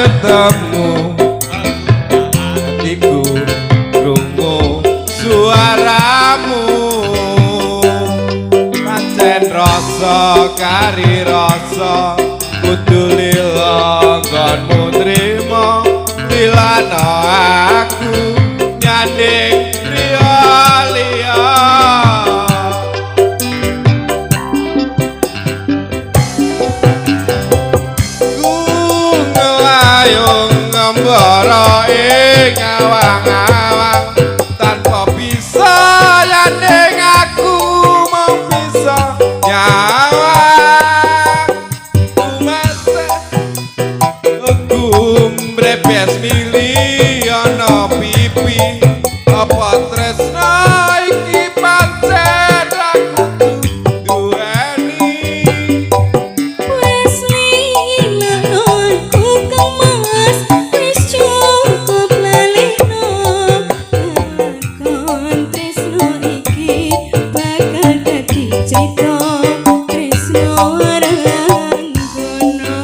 ketemu hatiku krungu suaramu pancen rasa kari rasa kudu lila nggonmu trimo lilana aku nyanding liya-liya ku ngelayung ngembara ing awang-awang tanpa bisa nyanding aku mau bisa nyawang ku meseh mbrebes mili ana pipi apa tresna iki pancen aku duweni wis lila aku kemas wis cukup lalino lakon tresno iki bakal dadi cerita tresno ranggono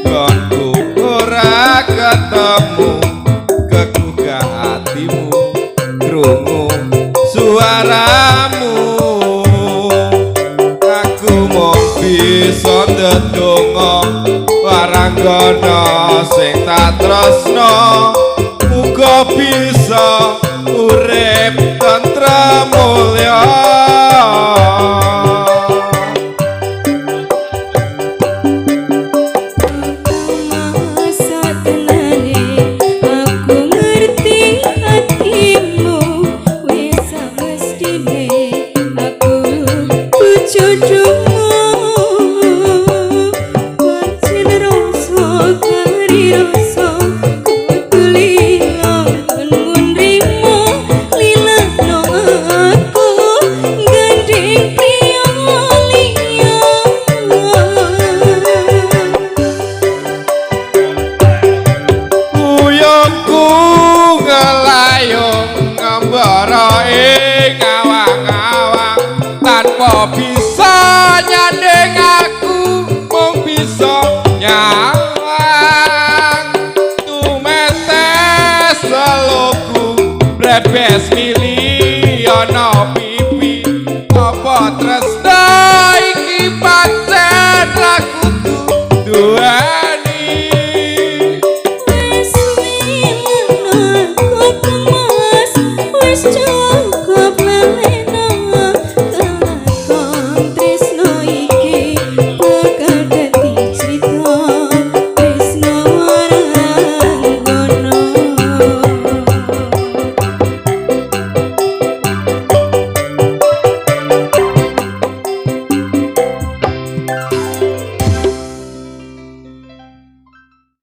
Gonku ora ketemu kegugah hatimu krungu suaramu aku mung bisa ndedonga waranggana sing tak tresno muga bisa urip tentrem mulya masa tenane aku ngerti hatimu wis mestine aku cucumu pancen rasa kari rasa kudu lila nrimo lilano aku gandeng priya liya uyungku ngelayung ngembara ing awang-awang tanpa bisa nyanding aku mung bisa nyawang tumetes seluku brebes mili